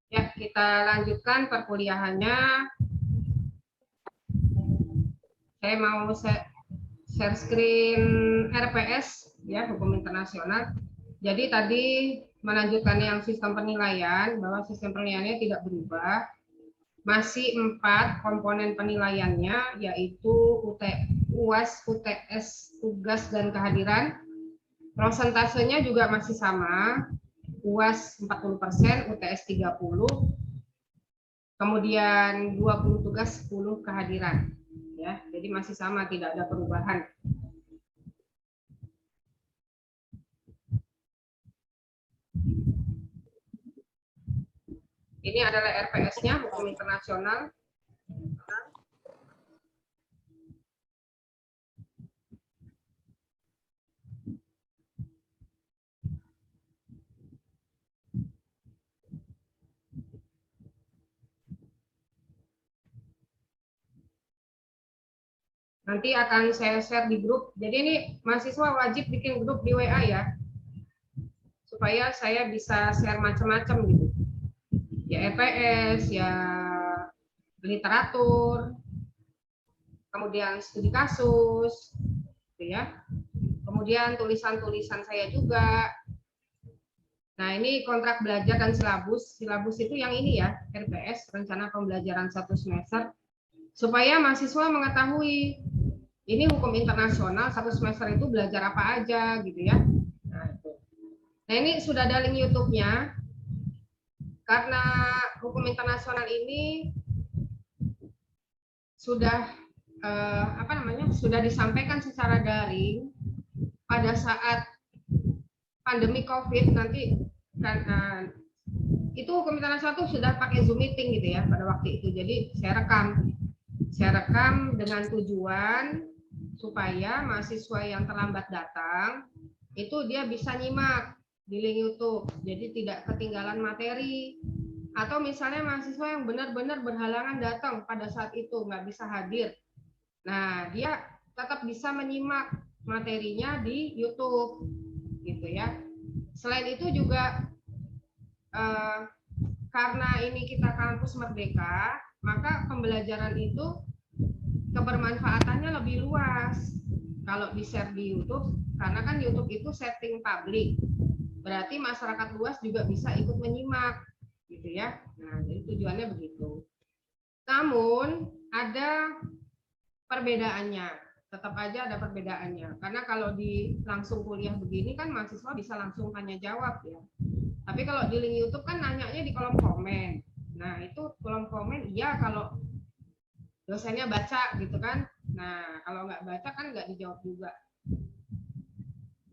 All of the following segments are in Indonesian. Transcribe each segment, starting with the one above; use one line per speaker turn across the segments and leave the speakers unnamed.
Ya, kita lanjutkan perkuliahannya. Saya mau share screen RPS, ya, hukum internasional. Jadi tadi melanjutkan yang sistem penilaian, bahwa sistem penilaiannya tidak berubah. Masih 4 komponen penilaiannya, yaitu UAS, UTS, tugas, dan kehadiran. Prosentasenya juga masih sama, UAS 40%, UTS 30%, kemudian 20 tugas, 10 kehadiran. Ya, jadi masih sama, tidak ada perubahan. Ini adalah RPS-nya, hukum internasional. Nanti akan saya share di grup. Jadi ini mahasiswa wajib bikin grup di WA ya, supaya saya bisa share macam-macam gitu. Ya RPS, ya literatur, kemudian studi kasus, gitu ya. Kemudian tulisan-tulisan saya juga. Nah, ini kontrak belajar dan silabus. Silabus itu yang ini ya, RPS, rencana pembelajaran 1 semester. Supaya mahasiswa mengetahui, ini hukum internasional, 1 semester itu belajar apa aja, gitu ya. Nah, ini sudah ada link YouTube-nya. Karena hukum internasional ini sudah sudah disampaikan secara daring pada saat pandemi COVID nanti, kan itu hukum internasional itu sudah pakai Zoom meeting gitu ya pada waktu itu. Jadi saya rekam dengan tujuan supaya mahasiswa yang terlambat datang itu dia bisa nyimak di link YouTube, jadi tidak ketinggalan materi. Atau misalnya mahasiswa yang benar-benar berhalangan datang pada saat itu, nggak bisa hadir, nah dia tetap bisa menyimak materinya di YouTube gitu ya. Selain itu juga karena ini kita kampus merdeka, maka pembelajaran itu kebermanfaatannya lebih luas kalau di-share di YouTube, karena kan YouTube itu setting publik, berarti masyarakat luas juga bisa ikut menyimak gitu ya. Nah, jadi tujuannya begitu. Namun ada perbedaannya, tetap aja ada perbedaannya, karena kalau di langsung kuliah begini kan mahasiswa bisa langsung tanya jawab ya. Tapi kalau di link YouTube kan nanyanya di kolom komen. Nah, itu kolom komen iya kalau dosennya baca gitu kan. Nah, kalau nggak baca kan nggak dijawab juga.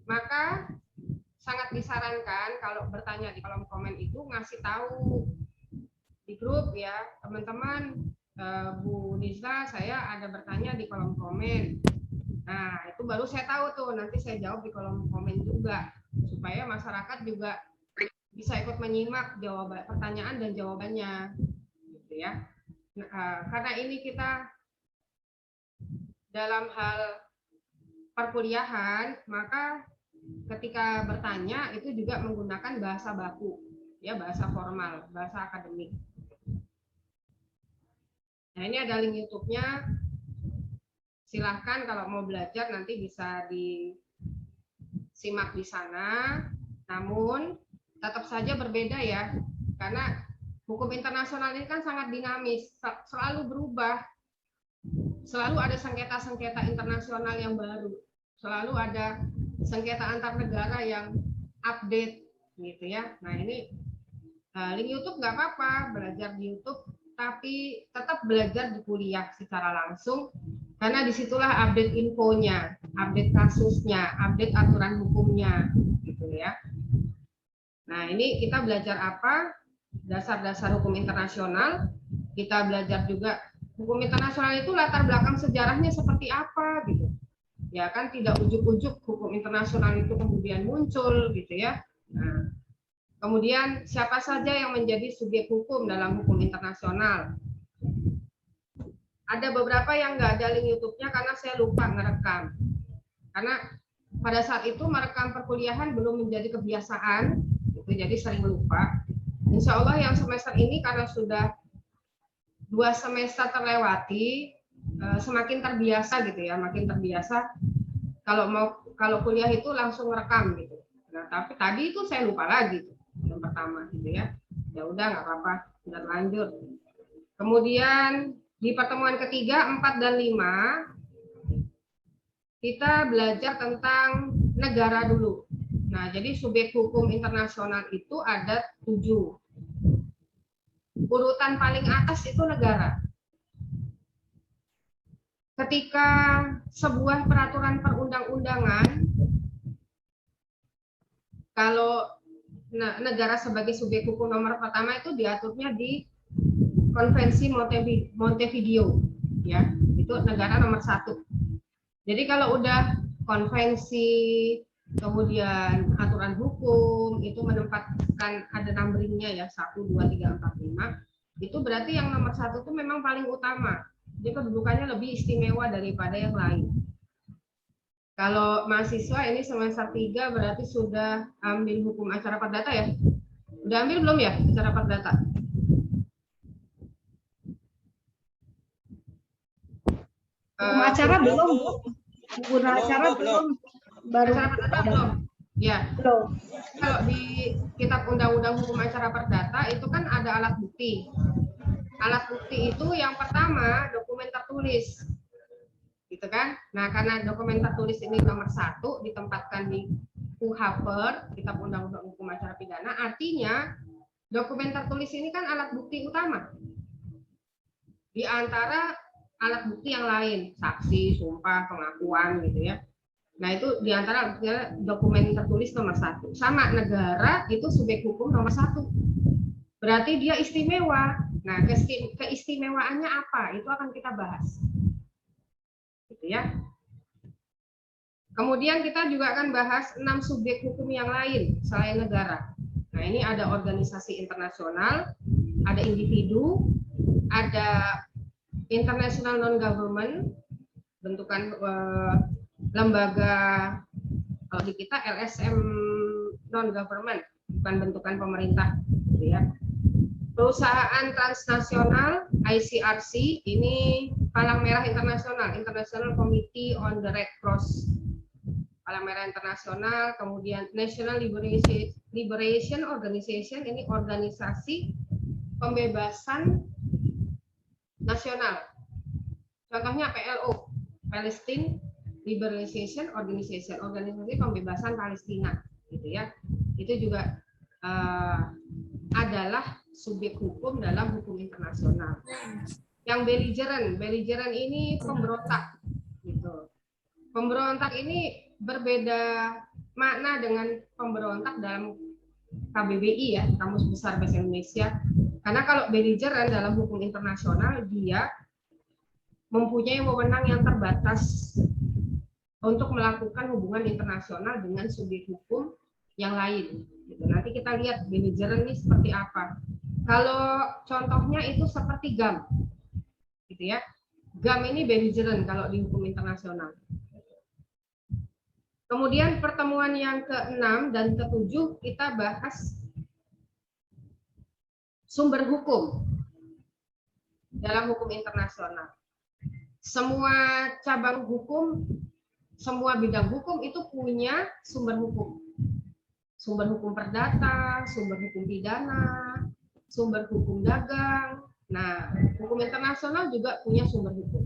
Maka sangat disarankan kalau bertanya di kolom komen itu ngasih tahu di grup ya, teman-teman, Bu Nisa, saya ada bertanya di kolom komen. Nah, itu baru saya tahu tuh, nanti saya jawab di kolom komen juga, supaya masyarakat juga bisa ikut menyimak jawaban pertanyaan dan jawabannya gitu ya. Nah, karena ini kita dalam hal perkuliahan, maka ketika bertanya itu juga menggunakan bahasa baku ya, bahasa formal, bahasa akademik. Nah, ini ada link YouTube-nya, silahkan kalau mau belajar nanti bisa disimak di sana. Namun tetap saja berbeda ya, karena hukum internasional ini kan sangat dinamis, selalu berubah, selalu ada sengketa-sengketa internasional yang baru, selalu ada sengketa antar negara yang update gitu ya. Nah, ini link YouTube nggak apa-apa, belajar di YouTube, tapi tetap belajar di kuliah secara langsung, karena disitulah update infonya, update kasusnya, update aturan hukumnya gitu ya. Nah, ini kita belajar apa? Dasar-dasar hukum internasional. Kita belajar juga hukum internasional itu latar belakang sejarahnya seperti apa gitu. Ya kan tidak ujuk-ujuk hukum internasional itu kemudian muncul gitu ya. Nah, kemudian siapa saja yang menjadi subjek hukum dalam hukum internasional. Ada beberapa yang nggak ada link YouTube-nya karena saya lupa ngerekam. Karena pada saat itu merekam perkuliahan belum menjadi kebiasaan, gitu, jadi sering lupa. Insya Allah yang semester ini karena sudah 2 semester terlewati, semakin terbiasa gitu ya, makin terbiasa. Kalau kuliah itu langsung rekam gitu. Nah, tapi tadi itu saya lupa lagi tuh, yang pertama gitu ya. Ya udah nggak apa-apa, udah lanjut. Kemudian di pertemuan ketiga 4 dan 5 kita belajar tentang negara dulu. Nah, jadi subjek hukum internasional itu ada 7. Urutan paling atas itu negara. Ketika sebuah peraturan perundang-undangan, kalau negara sebagai subjek hukum nomor pertama itu diaturnya di Konvensi Montevideo, ya, itu negara nomor 1. Jadi kalau udah konvensi, kemudian aturan hukum itu menempatkan ada numberingnya ya 1, 2, 3, 4, 5, itu berarti yang nomor 1 itu memang paling utama. Jadi kedudukannya lebih istimewa daripada yang lain. Kalau mahasiswa ini semester 3 berarti sudah ambil hukum acara perdata ya? Udah ambil belum ya acara perdata?
Hukum acara belum, hukum acara belum, baru
acara perdata belum? Ya.
belum.
Kalau di kitab undang-undang hukum acara perdata itu kan ada alat bukti. Alat bukti itu yang pertama dokumen tertulis, gitu kan? Nah, karena dokumen tertulis ini nomor 1 ditempatkan di KUHP, Kitab Undang-Undang Hukum Acara Pidana, artinya dokumen tertulis ini kan alat bukti utama di antara alat bukti yang lain, saksi, sumpah, pengakuan, gitu ya. Nah, itu di antara dokumen tertulis nomor 1. Sama negara itu subjek hukum nomor 1. Berarti dia istimewa. Nah, keistimewaannya apa? Itu akan kita bahas. Gitu ya. Kemudian kita juga akan bahas 6 subjek hukum yang lain selain negara. Nah, ini ada organisasi internasional, ada individu, ada international non-government, bentukan lembaga, kalau di kita LSM non-government, bukan bentukan pemerintah, gitu ya. Perusahaan transnasional ICRC, ini Palang Merah Internasional, International Committee on the Red Cross, Palang Merah Internasional. Kemudian National Liberation Organization, ini organisasi pembebasan nasional. Contohnya PLO, Palestine Liberation Organization, organisasi pembebasan Palestina, gitu ya. Itu juga adalah subjek hukum dalam hukum internasional. Yang belligerent ini pemberontak, gitu. Pemberontak ini berbeda makna dengan pemberontak dalam KBBI ya, Kamus Besar Bahasa Indonesia. Karena kalau belligerent dalam hukum internasional dia mempunyai wewenang yang terbatas untuk melakukan hubungan internasional dengan subjek hukum yang lain. Gitu. Nanti kita lihat belligerent ini seperti apa. Kalau contohnya itu seperti GAM, gitu ya. GAM ini belligerent kalau di hukum internasional. Kemudian pertemuan yang ke-6 dan ke-7 kita bahas sumber hukum dalam hukum internasional. Semua cabang hukum, semua bidang hukum itu punya sumber hukum. Sumber hukum perdata, sumber hukum pidana, sumber hukum dagang. Nah, hukum internasional juga punya sumber hukum.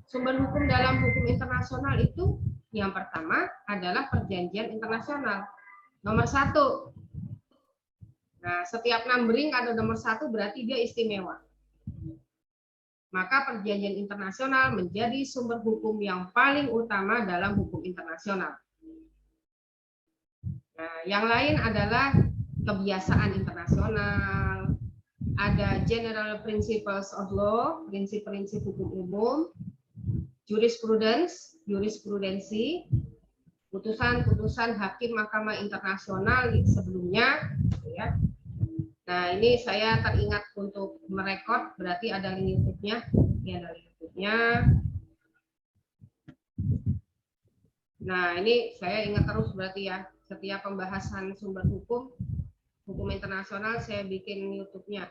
Sumber hukum dalam hukum internasional itu yang pertama adalah perjanjian internasional. Nomor 1. Nah, setiap numbering ada nomor 1 berarti dia istimewa. Maka perjanjian internasional menjadi sumber hukum yang paling utama dalam hukum internasional. Nah, yang lain adalah kebiasaan internasional, ada general principles of law, prinsip-prinsip hukum umum, jurisprudensi, putusan-putusan hakim Mahkamah Internasional sebelumnya, ya. Nah, ini saya teringat untuk merekod, berarti ada link YouTube-nya. Ini ada link YouTube-nya. Nah, ini saya ingat terus berarti ya, setiap pembahasan sumber hukum hukum internasional, saya bikin YouTube-nya.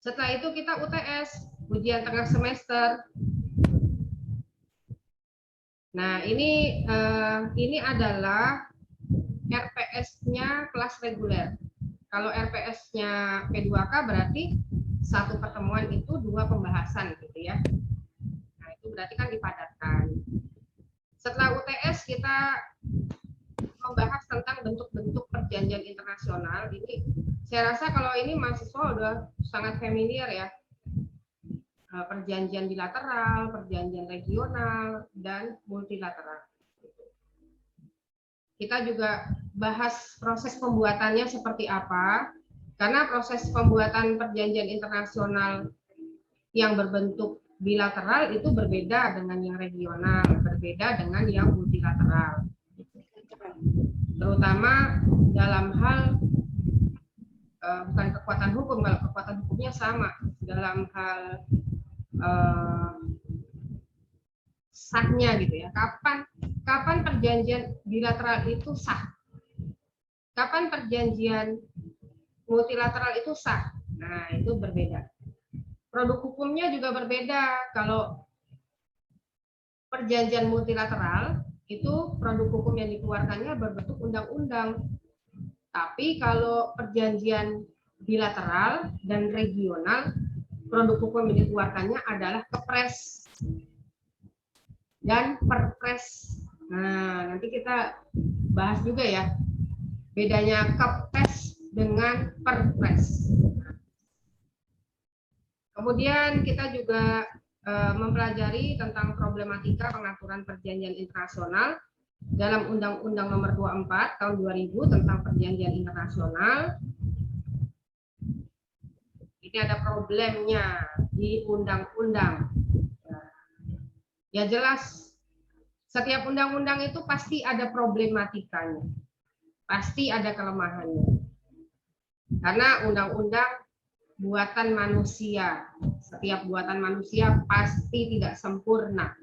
Setelah itu kita UTS, ujian tengah semester. Nah, ini adalah RPS-nya kelas reguler. Kalau RPS-nya P2K berarti satu pertemuan itu 2 pembahasan gitu ya. Nah, itu berarti kan dipadatkan. Setelah UTS kita membahas tentang bentuk-bentuk perjanjian internasional. Ini saya rasa kalau ini mahasiswa udah sangat familiar ya. Perjanjian bilateral, perjanjian regional, dan multilateral. Kita juga bahas proses pembuatannya seperti apa, karena proses pembuatan perjanjian internasional yang berbentuk bilateral itu berbeda dengan yang regional, berbeda dengan yang multilateral. Terutama dalam hal bukan kekuatan hukum, kalau kekuatan hukumnya sama, dalam hal sahnya gitu ya. Kapan perjanjian bilateral itu sah? Kapan perjanjian multilateral itu sah? Nah, itu berbeda. Produk hukumnya juga berbeda. Kalau perjanjian multilateral itu produk hukum yang dikeluarkannya berbentuk undang-undang. Tapi kalau perjanjian bilateral dan regional, produk hukum yang dikeluarkannya adalah kepres dan perpres. Nah, nanti kita bahas juga ya bedanya kepres dengan perpres. Kemudian kita juga mempelajari tentang problematika pengaturan perjanjian internasional dalam Undang-Undang Nomor 24 Tahun 2000 tentang Perjanjian Internasional. Ini ada problemnya di undang-undang. Ya jelas, setiap undang-undang itu pasti ada problematikanya, pasti ada kelemahannya. Karena undang-undang buatan manusia, setiap buatan manusia pasti tidak sempurna.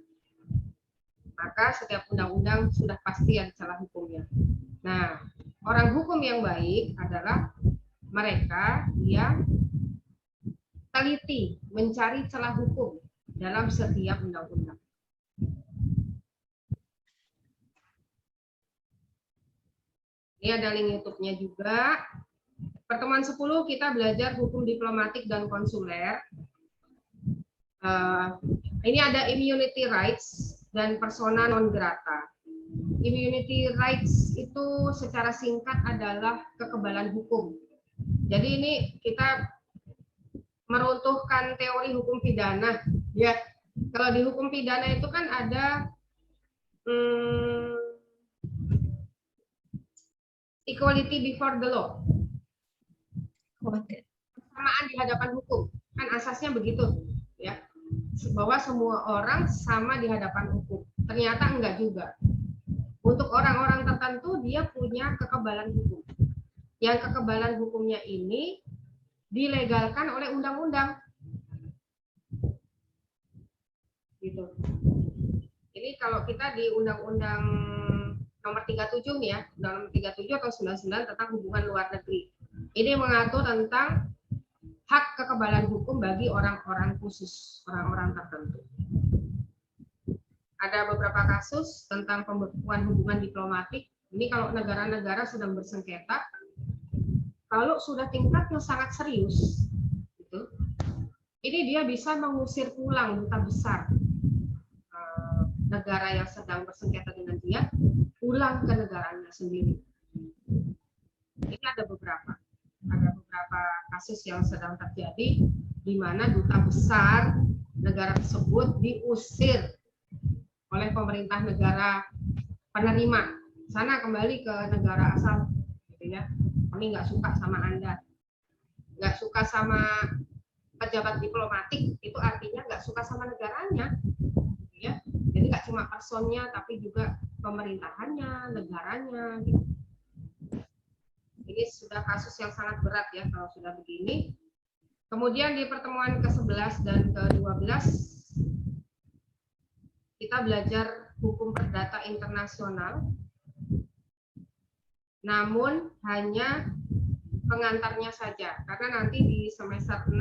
Maka setiap undang-undang sudah pasti ada celah hukumnya. Nah, orang hukum yang baik adalah mereka yang teliti mencari celah hukum dalam setiap undang-undang. Ini ada link YouTube-nya juga. Pertemuan 10 kita belajar hukum diplomatik dan konsuler. Ini ada immunity rights dan persona non grata. Immunity rights itu secara singkat adalah kekebalan hukum. Jadi ini kita meruntuhkan teori hukum pidana. Ya, kalau di hukum pidana itu kan ada equality before the law. Kesamaan di hadapan hukum. Kan asasnya begitu, ya. Bahwa semua orang sama di hadapan hukum. Ternyata enggak juga. Untuk orang-orang tertentu dia punya kekebalan hukum. Yang kekebalan hukumnya ini dilegalkan oleh undang-undang. Gitu. Ini kalau kita di Undang-Undang Nomor 37 nih ya, Undang-Undang 37 atau 99 tentang hubungan luar negeri. Ini mengatur tentang hak kekebalan hukum bagi orang-orang khusus, orang-orang tertentu. Ada beberapa kasus tentang pembekuan hubungan diplomatik. Ini kalau negara-negara sedang bersengketa, kalau sudah tingkatnya sangat serius, gitu, ini dia bisa mengusir pulang duta besar negara yang sedang bersengketa dengan dia, pulang ke negaranya sendiri. Ini ada beberapa kasus yang sedang terjadi di mana duta besar negara tersebut diusir oleh pemerintah negara penerima. Sana kembali ke negara asal, gitu ya. Kami nggak suka sama Anda, nggak suka sama pejabat diplomatik, itu artinya nggak suka sama negaranya, gitu ya. Jadi nggak cuma personnya, tapi juga pemerintahannya, negaranya. Gitu. Ini sudah kasus yang sangat berat ya kalau sudah begini. Kemudian di pertemuan ke-11 dan ke-12 kita belajar hukum perdata internasional. namun hanya pengantarnya saja, karena nanti di semester 6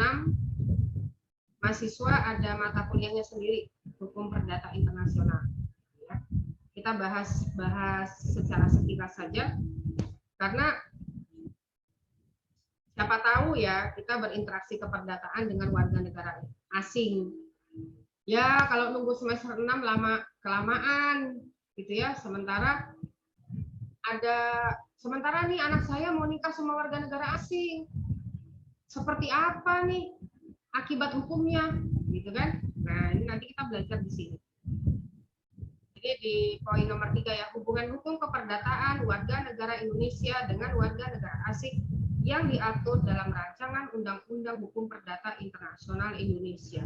mahasiswa ada mata kuliahnya sendiri, hukum perdata internasional. Ya. Kita bahas secara sekilas saja, karena siapa tahu ya kita berinteraksi keperdataan dengan warga negara asing. Ya kalau nunggu semester 6 lama kelamaan gitu ya. Sementara nih anak saya mau nikah sama warga negara asing. Seperti apa nih akibat hukumnya, gitu kan? Nah ini nanti kita belajar di sini. Jadi di poin nomor 3 ya, hubungan hukum keperdataan warga negara Indonesia dengan warga negara asing yang diatur dalam rancangan Undang-Undang Hukum Perdata Internasional Indonesia.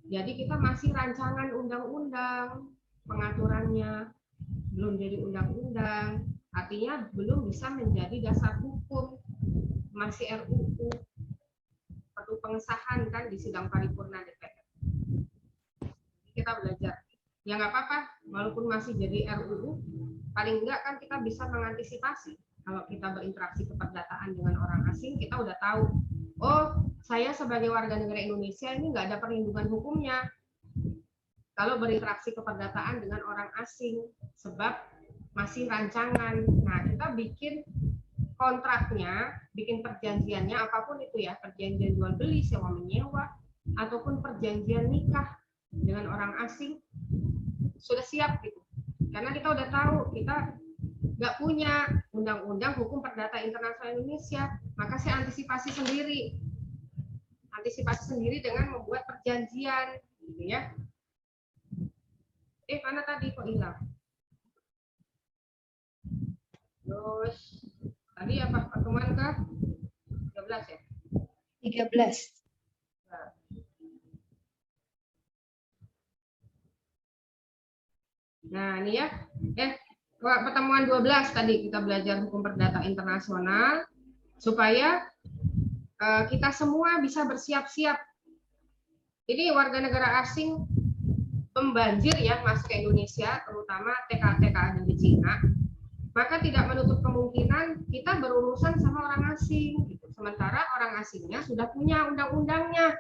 Jadi kita masih rancangan undang-undang, pengaturannya belum jadi undang-undang, artinya belum bisa menjadi dasar hukum, masih RUU, perlu pengesahan kan di sidang paripurna DPR. Kita belajar. Ya nggak apa-apa, walaupun masih jadi RUU, paling enggak kan kita bisa mengantisipasi. Kalau kita berinteraksi keperdataan dengan orang asing, kita udah tahu, oh saya sebagai warga negara Indonesia ini nggak ada perlindungan hukumnya kalau berinteraksi keperdataan dengan orang asing, sebab masih rancangan. Nah kita bikin kontraknya, bikin perjanjiannya, apapun itu ya, perjanjian jual beli, sewa menyewa, ataupun perjanjian nikah dengan orang asing, sudah siap gitu. Karena kita udah tahu, kita nggak punya undang-undang hukum perdata internasional Indonesia, maka saya antisipasi sendiri dengan membuat perjanjian, gitu ya. Mana tadi kok hilang? Terus tadi apa pertemuan ke 13 ya?
13.
Nah, ini ya. Pertemuan 12 tadi kita belajar hukum perdata internasional supaya kita semua bisa bersiap-siap. Ini warga negara asing pembanjir ya masuk ke Indonesia, terutama TKA ada di Cina, maka tidak menutup kemungkinan kita berurusan sama orang asing. Sementara orang asingnya sudah punya undang-undangnya.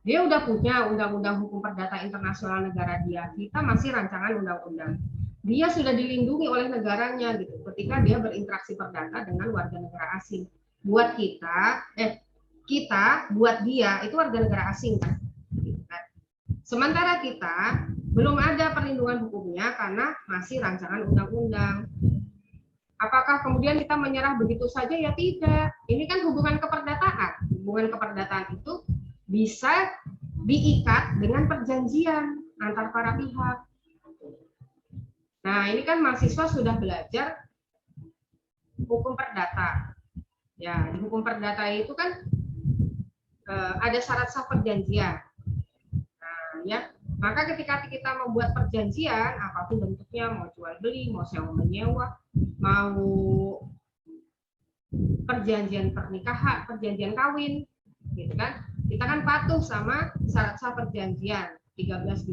Dia udah punya undang-undang hukum perdata internasional negara dia. Kita masih rancangan undang-undang. Dia sudah dilindungi oleh negaranya gitu ketika dia berinteraksi perdata dengan warga negara asing. Buat kita buat dia itu warga negara asing kan. Sementara kita belum ada perlindungan hukumnya karena masih rancangan undang-undang. Apakah kemudian kita menyerah begitu saja? Ya tidak. Ini kan hubungan keperdataan. Hubungan keperdataan itu bisa diikat dengan perjanjian antar para pihak. Nah, ini kan mahasiswa sudah belajar hukum perdata. Ya, di hukum perdata itu kan ada syarat sah perjanjian. Nah, ya, maka ketika kita membuat perjanjian, apapun bentuknya, mau jual beli, mau sewa menyewa, mau perjanjian pernikahan, perjanjian kawin, gitu kan? Kita kan patuh sama syarat sah perjanjian 1320.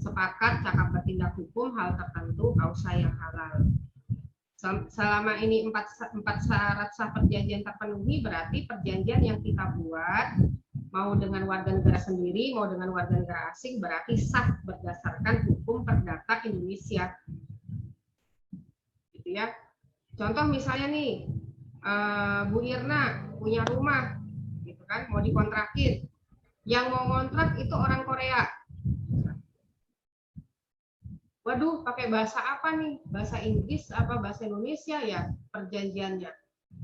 Sepakat cakap bertindak hukum hal tertentu kausa yang halal. Selama ini empat syarat sah perjanjian terpenuhi, berarti perjanjian yang kita buat mau dengan warga negara sendiri, mau dengan warga negara asing, berarti sah berdasarkan hukum perdata Indonesia. Gitu ya. Contoh misalnya nih, Bu Irna punya rumah, gitu kan, mau dikontrakin. Yang mau kontrak itu orang Korea. Waduh, pakai bahasa apa nih? Bahasa Inggris apa bahasa Indonesia ya perjanjiannya?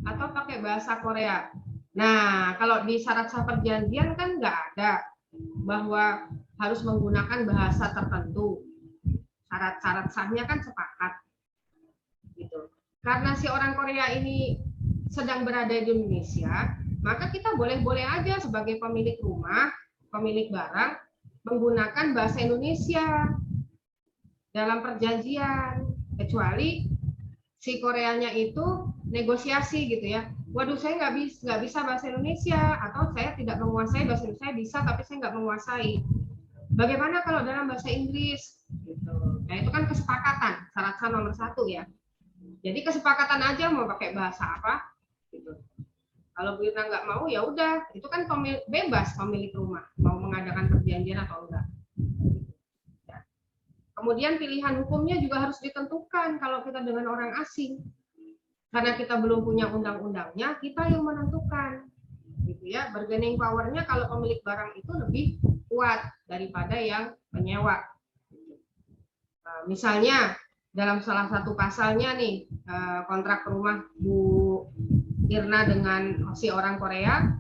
Atau pakai bahasa Korea? Nah, kalau di syarat sah perjanjian kan nggak ada bahwa harus menggunakan bahasa tertentu. Syarat-syarat sahnya kan sepakat. Gitu. Karena si orang Korea ini sedang berada di Indonesia, maka kita boleh-boleh aja sebagai pemilik rumah, pemilik barang, menggunakan bahasa Indonesia dalam perjanjian, kecuali si Koreanya itu negosiasi gitu ya. Waduh, saya nggak bisa bahasa Indonesia, atau saya tidak menguasai bahasa Indonesia, saya bisa tapi saya nggak menguasai. Bagaimana kalau dalam bahasa Inggris? Gitu. Nah itu kan kesepakatan, syarat sah nomor 1 ya. Jadi kesepakatan aja mau pakai bahasa apa, gitu. Kalau Bu Irna nggak mau ya udah, itu kan bebas pemilik rumah mau mengadakan perjanjian atau enggak. Ya. Kemudian pilihan hukumnya juga harus ditentukan kalau kita dengan orang asing, karena kita belum punya undang-undangnya, kita yang menentukan, gitu ya. Bargaining power-nya kalau pemilik barang itu lebih kuat daripada yang penyewa. Misalnya dalam salah satu pasalnya nih, kontrak rumah Bu Irna dengan si orang Korea,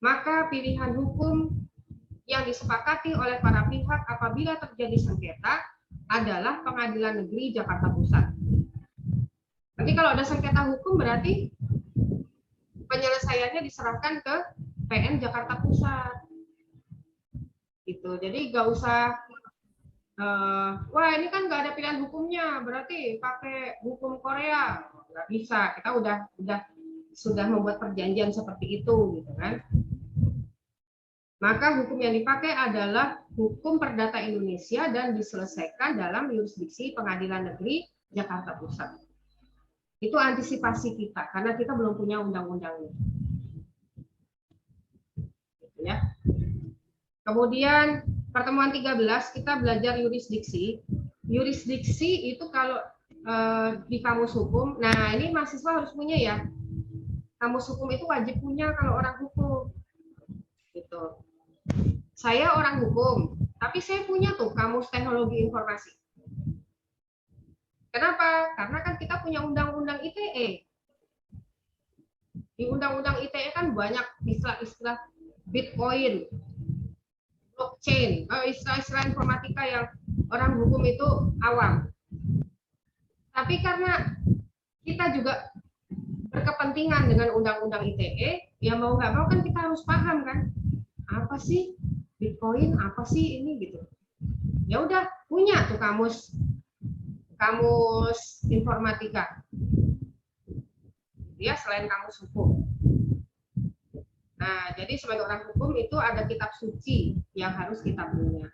maka pilihan hukum yang disepakati oleh para pihak apabila terjadi sengketa adalah Pengadilan Negeri Jakarta Pusat. Nanti kalau ada sengketa hukum berarti penyelesaiannya diserahkan ke PN Jakarta Pusat. Gitu. Jadi nggak usah wah ini kan nggak ada pilihan hukumnya, berarti pakai hukum Korea. Nggak bisa, kita sudah membuat perjanjian seperti itu, gitu kan. Maka hukum yang dipakai adalah hukum perdata Indonesia dan diselesaikan dalam yurisdiksi Pengadilan Negeri Jakarta Pusat. Itu antisipasi kita, karena kita belum punya undang-undangnya. Gitu ya. Kemudian pertemuan 13 kita belajar yurisdiksi. Yurisdiksi itu kalau di kamus hukum, nah ini mahasiswa harus punya ya. Kamus hukum itu wajib punya kalau orang hukum. Gitu. Saya orang hukum, tapi saya punya tuh kamus teknologi informasi. Kenapa? Karena kan kita punya undang-undang ITE. Di undang-undang ITE kan banyak istilah-istilah Bitcoin, blockchain, istilah-istilah informatika yang orang hukum itu awam. Tapi karena kita juga berkepentingan dengan undang-undang ITE, ya mau nggak mau kan kita harus paham kan, apa sih Bitcoin, apa sih ini gitu. Ya udah punya tuh kamus informatika. Ya selain kamus hukum. Nah, jadi sebagai orang hukum itu ada kitab suci yang harus kita punya.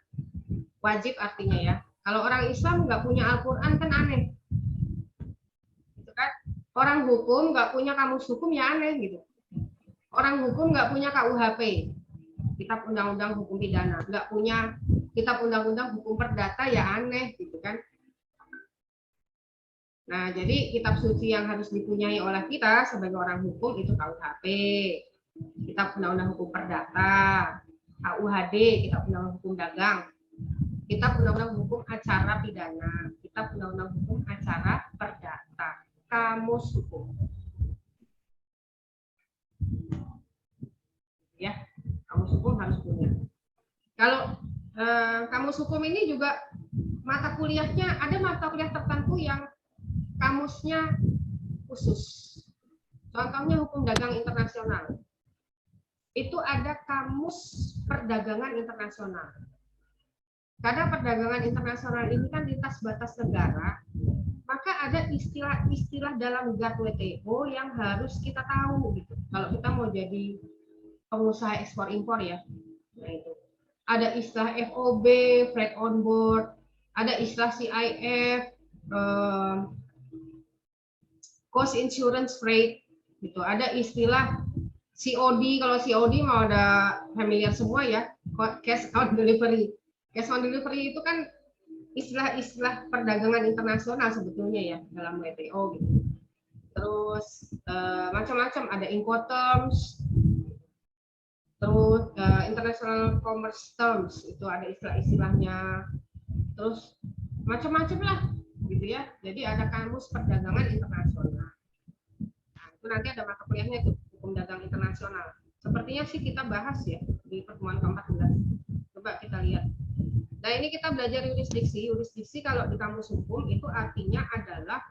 Wajib artinya ya. Kalau orang Islam nggak punya Al-Quran kan aneh. Gitu kan? Orang hukum nggak punya kamus hukum ya aneh gitu. Orang hukum nggak punya KUHP, kitab undang-undang hukum pidana, nggak punya kitab undang-undang hukum perdata ya aneh gitu kan. Nah, jadi kitab suci yang harus dipunyai oleh kita sebagai orang hukum itu KUHP, kitab undang-undang hukum perdata, KUHD, kitab undang-undang hukum dagang, kitab undang-undang hukum acara pidana, kitab undang-undang hukum acara perdata, kamus hukum. Ya, kamus hukum harus punya. Kalau kamus hukum ini juga mata kuliahnya, ada mata kuliah tertentu yang kamusnya khusus. Contohnya hukum dagang internasional. Itu ada kamus perdagangan internasional. Karena perdagangan internasional ini kan lintas batas negara, maka ada istilah-istilah dalam GATT WTO yang harus kita tahu gitu. Kalau kita mau jadi pengusaha ekspor impor ya. Nah itu. Ada istilah FOB, freight on board, ada istilah CIF, cost insurance freight gitu. Ada istilah COD, kalau COD mau ada familiar semua ya, cash on delivery. Cash on delivery itu kan istilah-istilah perdagangan internasional sebetulnya ya dalam WTO gitu. Terus macam-macam, ada Incoterms, terus International Commerce Terms itu ada istilah-istilahnya, terus macam-macam lah gitu ya. Jadi ada kamus perdagangan internasional. Nah, itu nanti ada mata kuliahnya itu hukum dagang internasional. Sepertinya sih kita bahas ya di pertemuan ke-14. Coba kita lihat. Nah ini kita belajar yurisdiksi. Yurisdiksi kalau di kamus hukum itu artinya adalah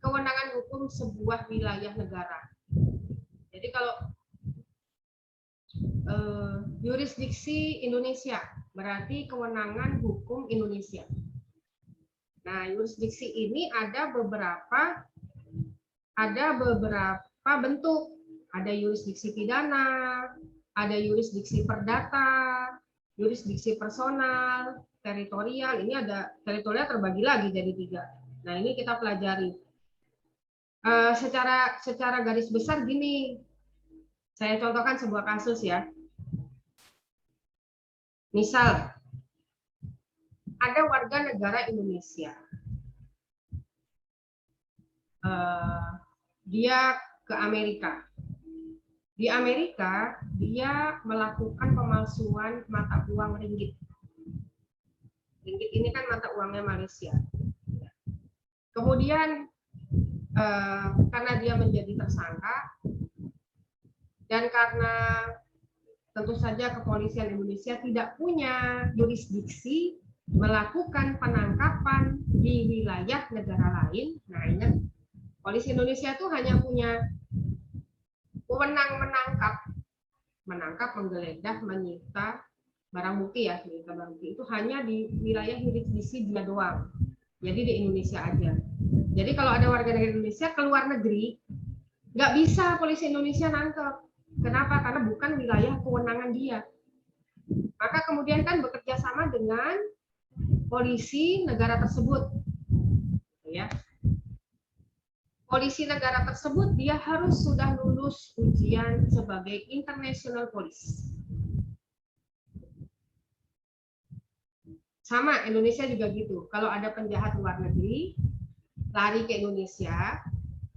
kewenangan hukum sebuah wilayah negara. Jadi kalau yurisdiksi Indonesia berarti kewenangan hukum Indonesia. Nah, yurisdiksi ini ada beberapa bentuk. Ada yurisdiksi pidana, ada yurisdiksi perdata, yurisdiksi personal, teritorial. Ini ada teritorial terbagi lagi jadi 3. Nah, ini kita pelajari. Secara garis besar gini, saya contohkan sebuah kasus ya. Misal, ada warga negara Indonesia. Dia ke Amerika. Di Amerika, dia melakukan pemalsuan mata uang ringgit. Ringgit ini kan mata uangnya Malaysia. Kemudian, karena dia menjadi tersangka, dan karena tentu saja kepolisian Indonesia tidak punya jurisdiksi melakukan penangkapan di wilayah negara lain. Nah, ingat, polisi Indonesia itu hanya punya wewenang menangkap, menggeledah, menyita barang bukti ya, menyita barang bukti itu hanya di wilayah jurisdiksi dia doang. Jadi di Indonesia aja. Jadi kalau ada warga negara Indonesia ke luar negeri, nggak bisa polisi Indonesia nangkep. Kenapa? Karena bukan wilayah kewenangan dia. Maka kemudian kan bekerja sama dengan polisi negara tersebut. Ya. Polisi negara tersebut dia harus sudah lulus ujian sebagai international police. Sama, Indonesia juga gitu. Kalau ada penjahat luar negeri lari ke Indonesia,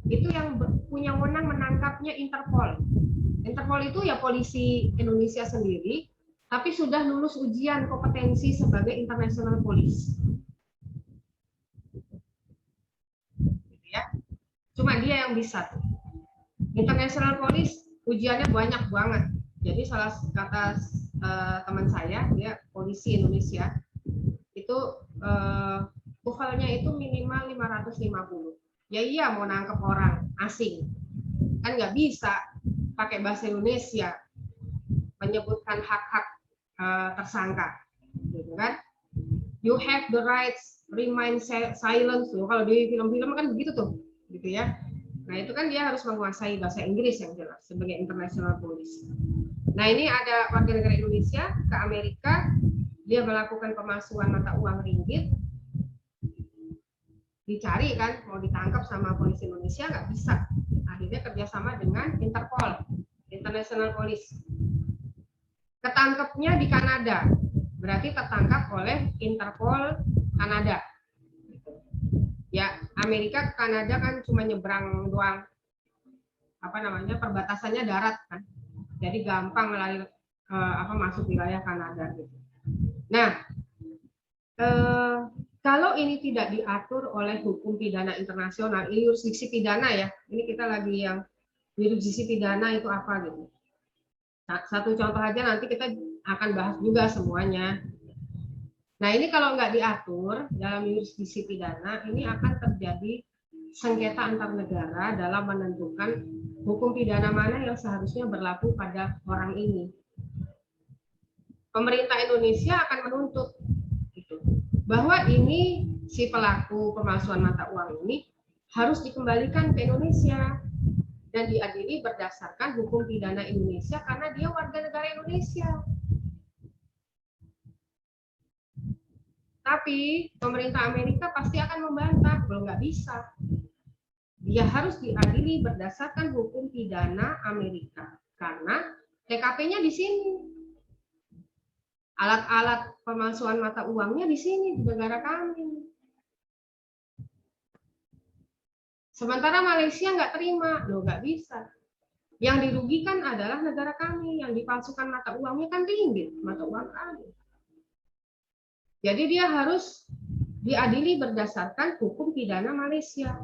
itu yang punya wewenang menangkapnya Interpol. Interpol itu ya polisi Indonesia sendiri, tapi sudah lulus ujian kompetensi sebagai international police. Cuma dia yang bisa. International Police ujiannya banyak banget. Jadi salah kata teman saya, dia polisi Indonesia, itu TOEFL-nya itu minimal 550. Ya iya mau nangkep orang asing, kan nggak bisa pakai bahasa Indonesia menyebutkan hak-hak tersangka, gitu kan? You have the rights remain silent. Kalau di film-film kan begitu tuh. Gitu ya. Nah, itu kan dia harus menguasai bahasa Inggris yang jelas sebagai international police. Nah, ini ada warga negara Indonesia ke Amerika, dia melakukan pemalsuan mata uang ringgit. Dicari kan, mau ditangkap sama polisi Indonesia nggak bisa. Akhirnya kerjasama dengan Interpol, International Police. Ketangkepnya di Kanada, berarti tertangkap oleh Interpol Kanada. Ya, Amerika ke Kanada kan cuma nyebrang doang. Perbatasannya darat kan. Jadi gampang melalui masuk wilayah Kanada gitu. Nah, kalau ini tidak diatur oleh hukum pidana internasional, ini jurisdiksi pidana ya. Ini kita lagi yang jurisdiksi pidana itu apa gitu. Nah, satu contoh aja, nanti kita akan bahas juga semuanya. Nah, ini kalau nggak diatur dalam jurisdiksi pidana, ini akan terjadi sengketa antar negara dalam menentukan hukum pidana mana yang seharusnya berlaku pada orang ini. Pemerintah Indonesia akan menuntut gitu, bahwa ini si pelaku pemalsuan mata uang ini harus dikembalikan ke Indonesia dan diadili berdasarkan hukum pidana Indonesia karena dia warga negara Indonesia. Tapi pemerintah Amerika pasti akan membantah, belum nggak bisa. Dia harus diadili berdasarkan hukum pidana Amerika karena TKP-nya di sini. Alat-alat pemalsuan mata uangnya di sini, di negara kami. Sementara Malaysia nggak terima, loh nggak bisa. Yang dirugikan adalah negara kami, yang dipalsukan mata uangnya kan ringgit, mata uang kami. Jadi dia harus diadili berdasarkan hukum pidana Malaysia.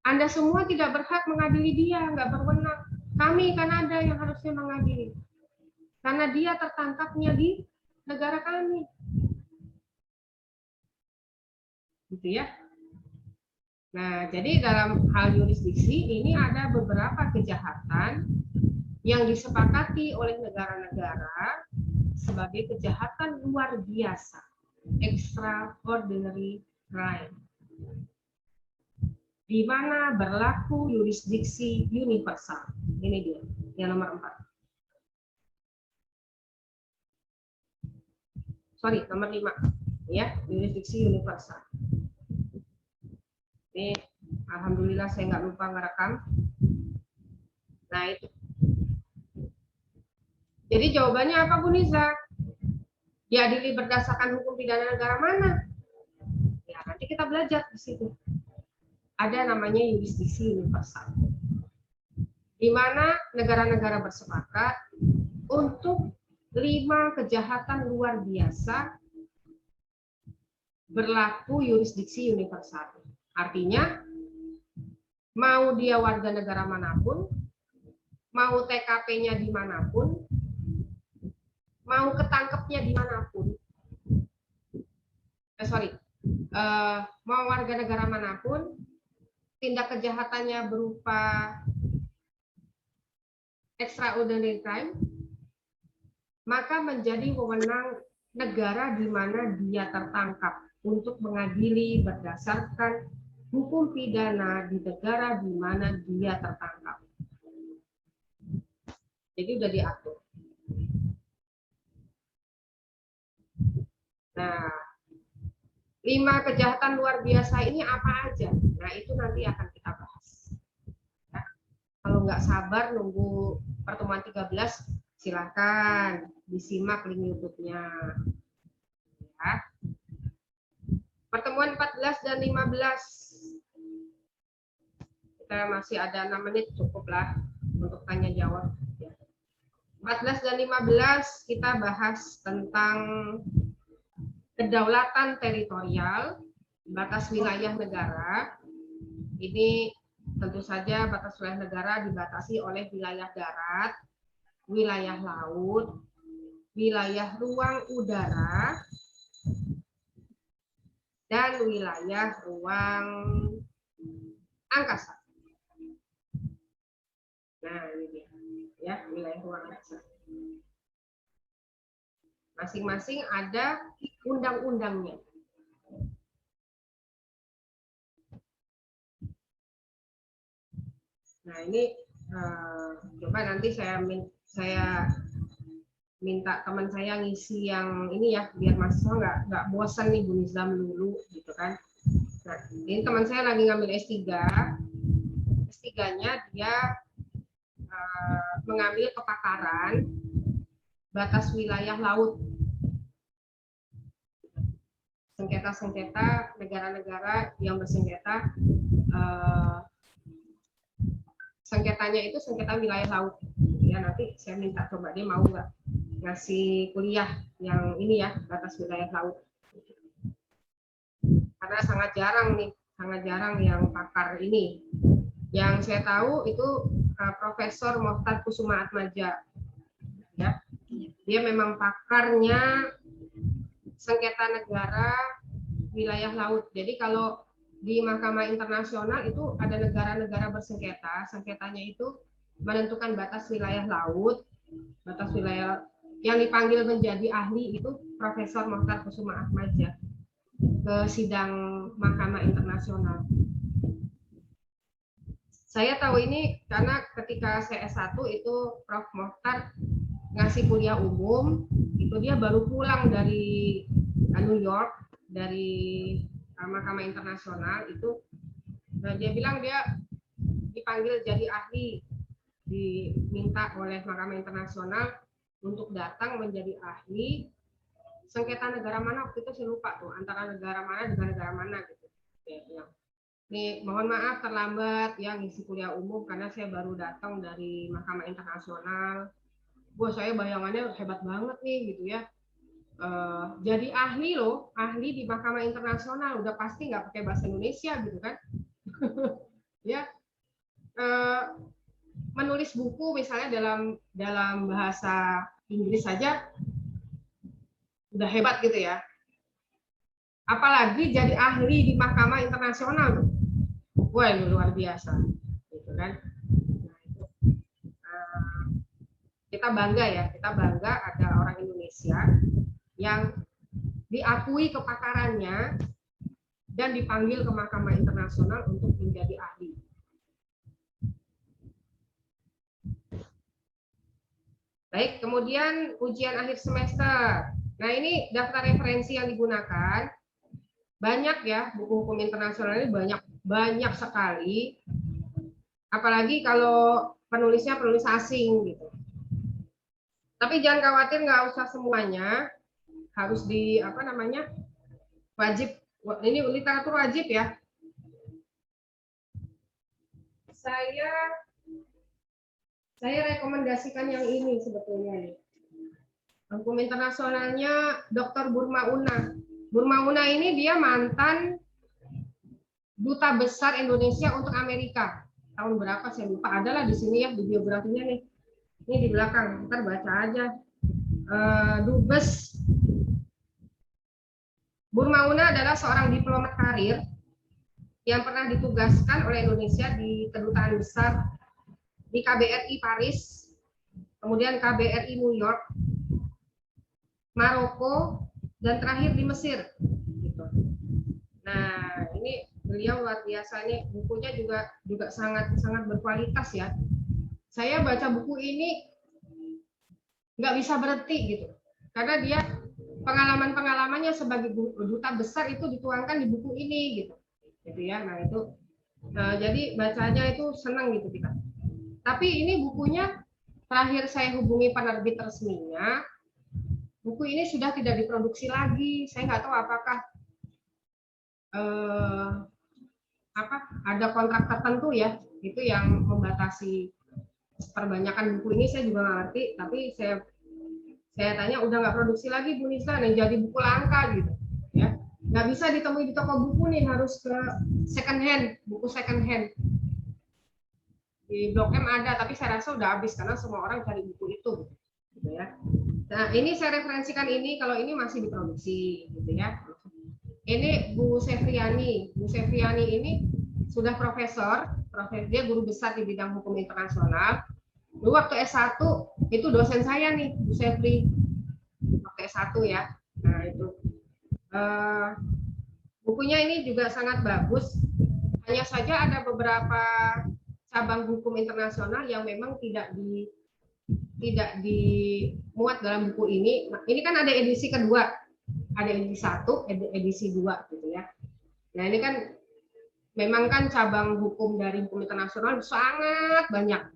Anda semua tidak berhak mengadili dia, nggak berwenang. Kami Kanada yang harusnya mengadili. Karena dia tertangkapnya di negara kami. Gitu ya. Nah, jadi dalam hal jurisdiksi ini ada beberapa kejahatan yang disepakati oleh negara-negara sebagai kejahatan luar biasa, extraordinary crime, di mana berlaku jurisdiksi universal. Ini dia, yang nomor 4. nomor 5 ya, yurisdiksi universal. Ini alhamdulillah saya nggak lupa ngerekam. Nah itu. Jadi jawabannya apa Bu Nisa? Diadili berdasarkan hukum pidana negara mana? Ya nanti kita belajar di situ. Ada namanya yurisdiksi universal, di mana negara-negara bersepakat untuk 5 kejahatan luar biasa berlaku yurisdiksi universal. Artinya, mau dia warga negara manapun, mau TKP-nya dimanapun, mau ketangkepnya dimanapun, mau warga negara manapun, tindak kejahatannya berupa extraordinary crime, maka menjadi wewenang negara di mana dia tertangkap untuk mengadili berdasarkan hukum pidana di negara di mana dia tertangkap. Jadi udah diatur. Nah, 5 kejahatan luar biasa ini apa aja? Nah, itu nanti akan kita bahas. Ya. Kalau nggak sabar nunggu pertemuan 13, silakan disimak link YouTube-nya. Ya. Pertemuan 14 dan 15. Kita masih ada 6 menit, cukuplah untuk tanya jawab. 14 dan 15 kita bahas tentang kedaulatan teritorial, batas wilayah negara. Ini tentu saja batas wilayah negara dibatasi oleh wilayah darat, wilayah laut, wilayah ruang udara, dan wilayah ruang angkasa. Nah, ini dia. Ya, wilayah ruang angkasa. Masing-masing ada undang-undangnya. Nah, ini coba nanti saya minta teman saya ngisi yang ini ya, biar mahasiswa nggak bosan nih Bu Nizam dulu gitu kan. Nah, ini teman saya lagi ngambil S3. S3-nya dia mengambil kepakaran batas wilayah laut. Sengketa-sengketa negara-negara yang bersengketa, sengketanya itu sengketa wilayah laut. Ya nanti saya minta coba dia mau nggak ngasih kuliah yang ini ya, batas wilayah laut. Karena sangat jarang yang pakar ini. Yang saya tahu itu Profesor Mokhtar Kusuma Atmaja. Ya, dia memang pakarnya sengketa negara wilayah laut. Jadi kalau di Mahkamah Internasional itu ada negara-negara bersengketa, sengketanya itu menentukan batas wilayah laut, batas wilayah yang dipanggil menjadi ahli itu Profesor Mokhtar Kusuma Atmaja ke sidang Mahkamah Internasional. Saya tahu ini karena ketika saya S1 itu Prof. Mokhtar ngasih kuliah umum, itu dia baru pulang dari New York, dari Mahkamah Internasional itu, nah dia bilang dia dipanggil jadi ahli, diminta oleh Mahkamah Internasional untuk datang menjadi ahli sengketa negara mana waktu itu saya lupa tuh, antara negara mana dengan negara mana gitu. Dia bilang, nih mohon maaf terlambat ya ngisi kuliah umum karena saya baru datang dari Mahkamah Internasional. Wah saya bayangannya hebat banget nih gitu ya. Jadi ahli loh, ahli di Mahkamah Internasional udah pasti nggak pakai bahasa Indonesia gitu kan. Ya, menulis buku misalnya dalam bahasa Inggris saja udah hebat gitu ya. Apalagi jadi ahli di Mahkamah Internasional tuh. Wah ini luar biasa, gitu kan. Nah, itu, kita bangga ya, kita bangga ada orang Indonesia yang diakui kepakarannya dan dipanggil ke Mahkamah Internasional untuk menjadi ahli. Baik, kemudian ujian akhir semester. Nah, ini daftar referensi yang digunakan. Banyak ya, buku hukum internasional ini banyak sekali. Apalagi kalau penulisnya penulis asing gitu. Tapi jangan khawatir, nggak usah semuanya harus di apa namanya wajib. Ini literatur wajib ya. Saya rekomendasikan yang ini sebetulnya nih. Hukum internasionalnya Dr. Burma Una. Burma Una ini dia mantan duta besar Indonesia untuk Amerika. Tahun berapa saya lupa. Adalah di sini ya di biografinya nih. Ini di belakang. Ntar baca aja. Dubes Burma Una adalah seorang diplomat karir yang pernah ditugaskan oleh Indonesia di kedutaan besar di KBRI Paris, kemudian KBRI New York, Maroko, dan terakhir di Mesir. Gitu. Nah, ini beliau luar biasa, nih bukunya juga sangat berkualitas ya. Saya baca buku ini nggak bisa berhenti gitu, karena dia pengalamannya sebagai duta besar itu dituangkan di buku ini gitu ya. Nah itu jadi bacanya itu senang gitu kita. Tapi ini bukunya terakhir saya hubungi penerbit resminya, buku ini sudah tidak diproduksi lagi. Saya nggak tahu apakah ada kontrak tertentu ya, itu yang membatasi perbanyakan buku ini. Saya juga nggak ngerti, tapi saya tanya, udah nggak produksi lagi Bu Nisa, nih jadi buku langka gitu ya, nggak bisa ditemui di toko buku nih, harus ke second hand, buku second hand. Di Blok M ada, tapi saya rasa udah habis karena semua orang cari buku itu gitu ya. Nah ini saya referensikan ini, kalau ini masih diproduksi gitu ya. Ini Bu Sefriani. Bu Sefriani ini sudah profesor, dia guru besar di bidang hukum internasional. Dulu waktu S1 itu dosen saya nih, Bu Sefri, waktu S1 ya. Nah itu bukunya ini juga sangat bagus. Hanya saja ada beberapa cabang hukum internasional yang memang tidak dimuat dalam buku ini. Ini kan ada edisi kedua, ada edisi 1, edisi 2 gitu ya. Nah ini kan memang kan cabang hukum dari hukum internasional sangat banyak.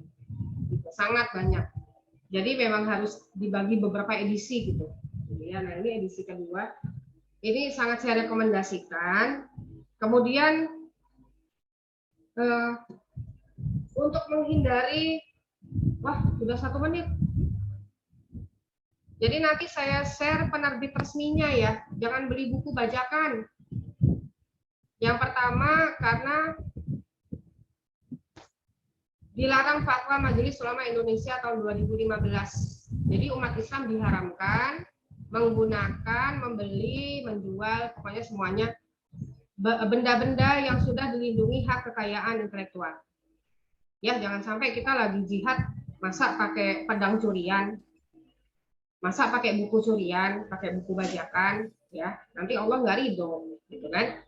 Sangat banyak. Jadi memang harus dibagi beberapa edisi gitu. Ya, nah ini edisi kedua. Ini sangat saya rekomendasikan. Kemudian untuk menghindari, wah sudah 1 menit. Jadi nanti saya share penerbit resminya ya. Jangan beli buku bajakan. Yang pertama karena dilarang fatwa Majelis Ulama Indonesia tahun 2015. Jadi umat Islam diharamkan menggunakan, membeli, menjual, pokoknya semuanya benda-benda yang sudah dilindungi hak kekayaan intelektual. Ya, jangan sampai kita lagi jihad, masa pakai pedang curian, masa pakai buku curian, pakai buku bajakan, ya nanti Allah nggak ridho, gitu kan?